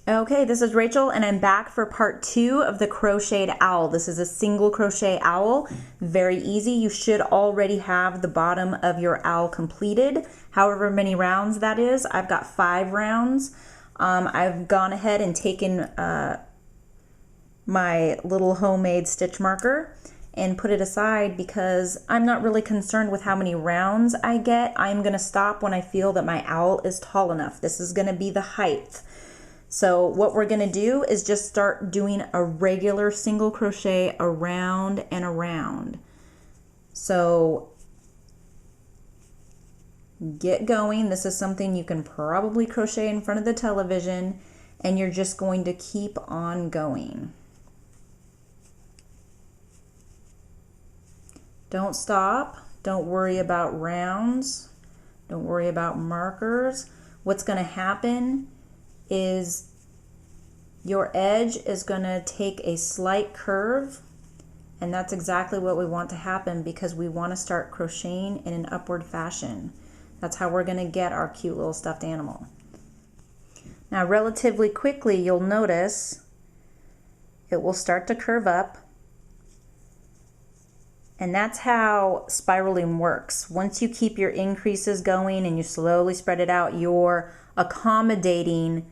Okay, this is Rachel and I'm back for part 2 of the crocheted owl. This is a single crochet owl. Very easy. You should already have the bottom of your owl completed, however many rounds that is. I've got 5 rounds. I've gone ahead and taken my little homemade stitch marker and put it aside because I'm not really concerned with how many rounds I get. I'm going to stop when I feel that my owl is tall enough. This is going to be the height. So what we're going to do is just start doing a regular single crochet around and around. So get going. This is something you can probably crochet in front of the television, and you're just going to keep on going. Don't stop. Don't worry about rounds. Don't worry about markers. What's going to happen is your edge is going to take a slight curve, and that's exactly what we want to happen because we want to start crocheting in an upward fashion. That's how we're going to get our cute little stuffed animal. Now relatively quickly you'll notice it will start to curve up, and that's how spiraling works. Once you keep your increases going and you slowly spread it out, you're accommodating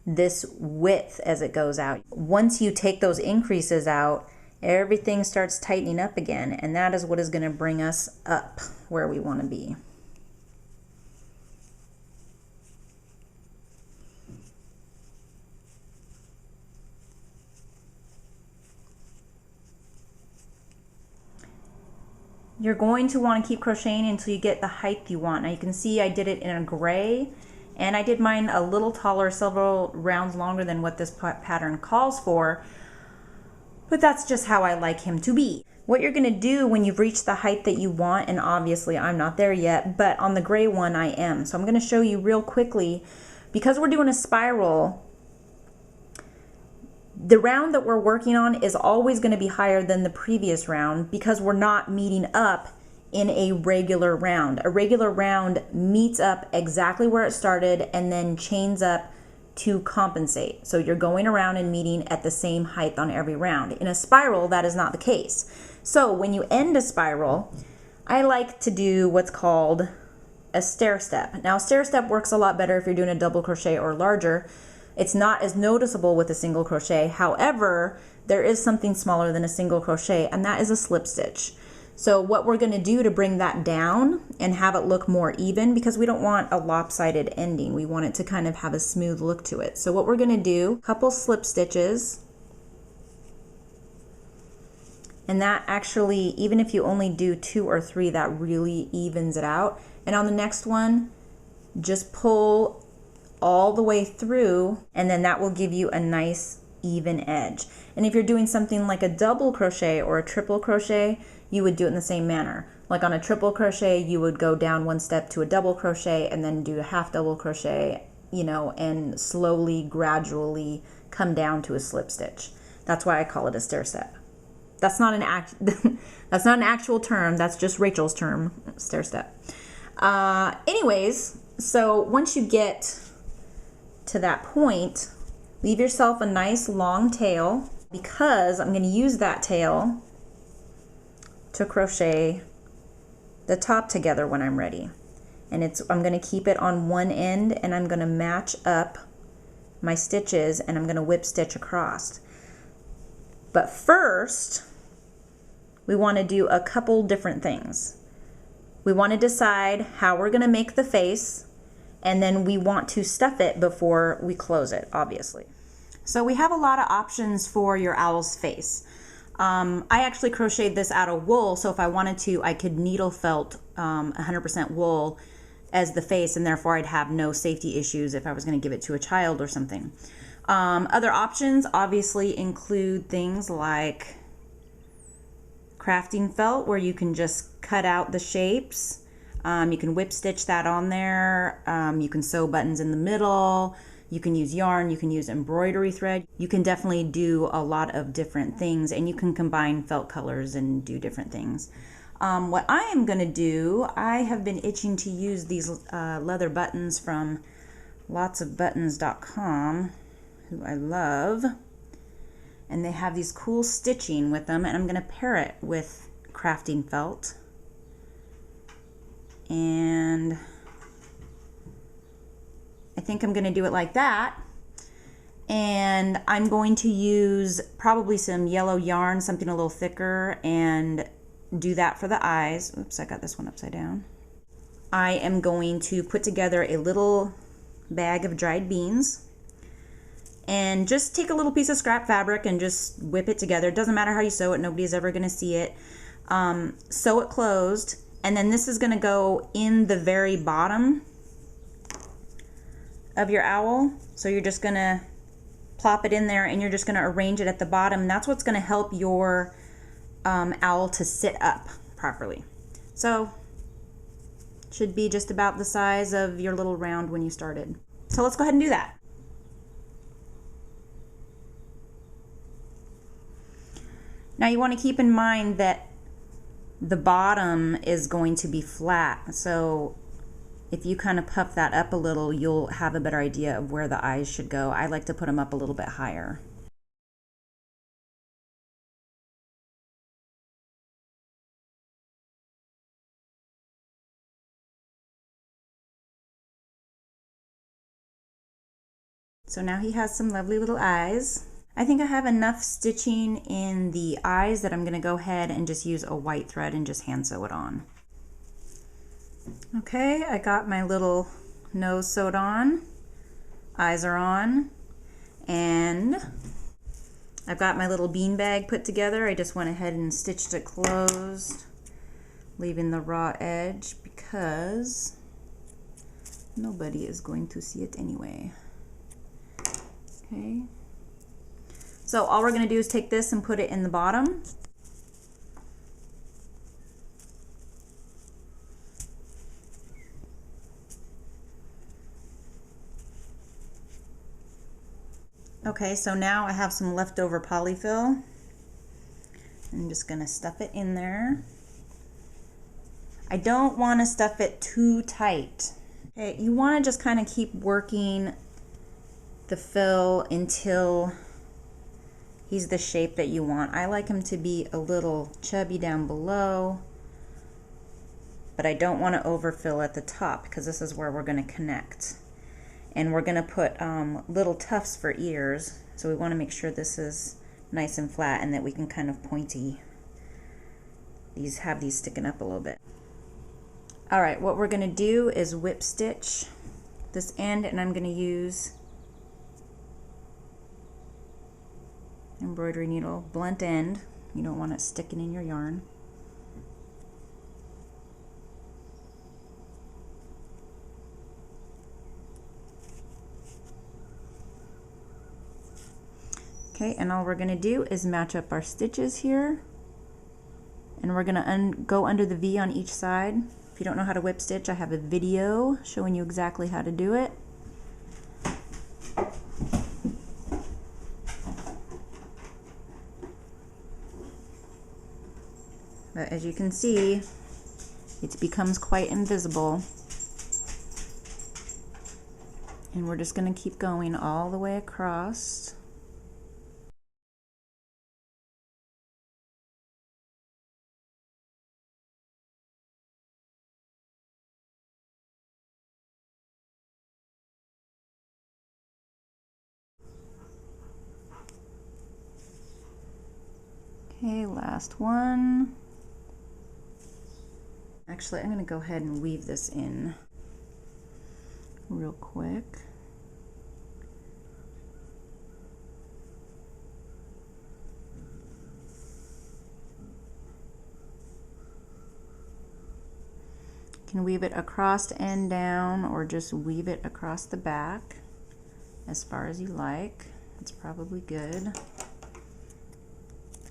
this width as it goes out. Once you take those increases out, everything starts tightening up again, and that is what is going to bring us up where we want to be. You're going to want to keep crocheting until you get the height you want. Now you can see I did it in a gray, and I did mine a little taller, several rounds longer than what this pattern calls for, but that's just how I like him to be. What you're gonna do when you've reached the height that you want, and obviously I'm not there yet, but on the gray one I am. So I'm gonna show you real quickly, because we're doing a spiral, the round that we're working on is always gonna be higher than the previous round because we're not meeting up in a regular round. A regular round meets up exactly where it started and then chains up to compensate. So you're going around and meeting at the same height on every round. In a spiral, that is not the case. So when you end a spiral, I like to do what's called a stair step. Now a stair step works a lot better if you're doing a double crochet or larger. It's not as noticeable with a single crochet. However, there is something smaller than a single crochet, and that is a slip stitch. So what we're going to do to bring that down and have it look more even, because we don't want a lopsided ending, we want it to kind of have a smooth look to it. So what we're going to do, a couple slip stitches, and that actually, even if you only do 2 or 3, that really evens it out. And on the next one, just pull all the way through, and then that will give you a nice even edge. And if you're doing something like a double crochet or a triple crochet, you would do it in the same manner. Like on a triple crochet, you would go down 1 step to a double crochet and then do a half double crochet, you know, and slowly, gradually come down to a slip stitch. That's why I call it a stair step. That's not an that's not an actual term. That's just Rachel's term, stair step. Anyways, so once you get to that point, leave yourself a nice long tail, because I'm going to use that tail to crochet the top together when I'm ready. And I'm going to keep it on one end, and I'm going to match up my stitches, and I'm going to whip stitch across. But first, we want to do a couple different things. We want to decide how we're going to make the face, and then we want to stuff it before we close it, obviously. So we have a lot of options for your owl's face. I actually crocheted this out of wool, so if I wanted to, I could needle felt 100% wool as the face, and therefore I'd have no safety issues if I was going to give it to a child or something. Other options obviously include things like crafting felt, where you can just cut out the shapes. You can whip stitch that on there. You can sew buttons in the middle. You can use yarn, you can use embroidery thread. You can definitely do a lot of different things, and you can combine felt colors and do different things. What I am going to do, I have been itching to use these leather buttons from lotsofbuttons.com. who I love. And they have these cool stitching with them, and I'm gonna pair it with crafting felt. And I think I'm gonna do it like that. And I'm going to use probably some yellow yarn, something a little thicker, and do that for the eyes. Oops, I got this one upside down. I am going to put together a little bag of dried beans and just take a little piece of scrap fabric and just whip it together. It doesn't matter how you sew it, nobody's ever gonna see it. Sew it closed, and then this is gonna go in the very bottom of your owl. So you're just gonna plop it in there and you're just gonna arrange it at the bottom. And that's what's gonna help your owl to sit up properly. So it should be just about the size of your little round when you started. So let's go ahead and do that. Now you want to keep in mind that the bottom is going to be flat. So if you kind of puff that up a little, you'll have a better idea of where the eyes should go. I like to put them up a little bit higher. So now he has some lovely little eyes. I think I have enough stitching in the eyes that I'm gonna go ahead and just use a white thread and just hand sew it on. Okay, I got my little nose sewed on, eyes are on, and I've got my little bean bag put together. I just went ahead and stitched it closed, leaving the raw edge because nobody is going to see it anyway. Okay. So all we're going to do is take this and put it in the bottom. Okay, so now I have some leftover polyfill. I'm just going to stuff it in there. I don't want to stuff it too tight. Okay, you want to just kind of keep working the fill until he's the shape that you want. I like him to be a little chubby down below, but I don't want to overfill at the top because this is where we're going to connect. And we're going to put little tufts for ears, so we want to make sure this is nice and flat and that we can kind of pointy have these sticking up a little bit. All right, what we're going to do is whip stitch this end, and I'm going to use embroidery needle, blunt end. You don't want it sticking in your yarn. Okay, and all we're going to do is match up our stitches here, and we're going to go under the V on each side. If you don't know how to whip stitch, I have a video showing you exactly how to do it. But as you can see, it becomes quite invisible. And we're just going to keep going all the way across. Okay, last one. Actually, I'm going to go ahead and weave this in real quick. You can weave it across and down, or just weave it across the back as far as you like. It's probably good.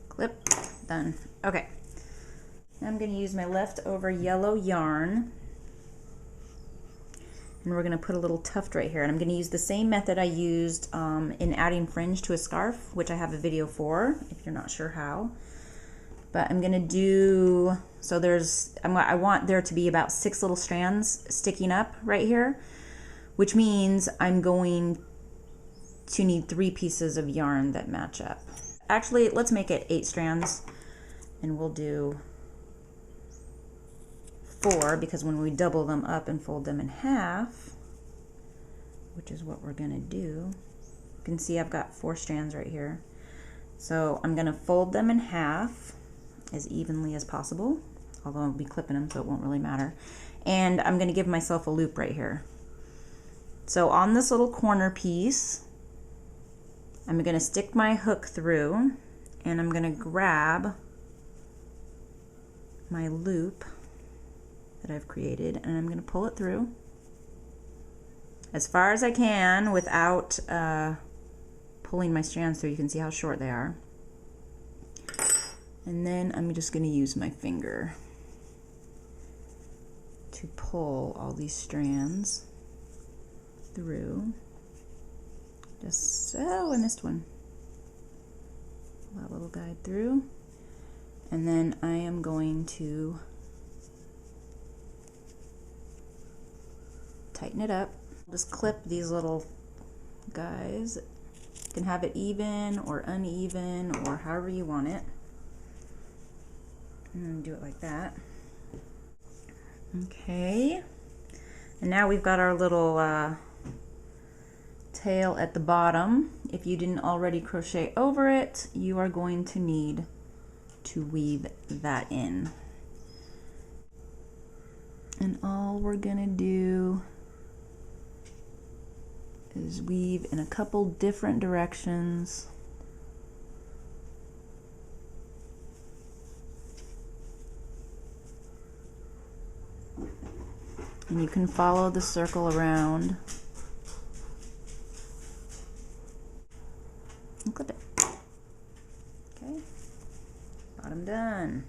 Clip, done. Okay. Now I'm going to use my leftover yellow yarn, and we're going to put a little tuft right here. And I'm going to use the same method I used in adding fringe to a scarf, which I have a video for if you're not sure how. But I'm going to do, so I want there to be about 6 little strands sticking up right here, which means I'm going to need 3 pieces of yarn that match up. Actually, let's make it 8 strands, and we'll do 4, because when we double them up and fold them in half, which is what we're gonna do, you can see I've got 4 strands right here. So I'm gonna fold them in half as evenly as possible, although I'll be clipping them so it won't really matter. And I'm gonna give myself a loop right here. So on this little corner piece, I'm gonna stick my hook through, and I'm gonna grab my loop that I've created, and I'm gonna pull it through as far as I can without pulling my strands through. You can see how short they are. And then I'm just gonna use my finger to pull all these strands through. Just, oh, I missed one. Pull that little guide through. And then I am going to tighten it up. Just clip these little guys. You can have it even or uneven or however you want it. And do it like that. Okay. And now we've got our little tail at the bottom. If you didn't already crochet over it, you are going to need to weave that in. And all we're gonna do is weave in a couple different directions. And you can follow the circle around and clip it. Okay, bottom done.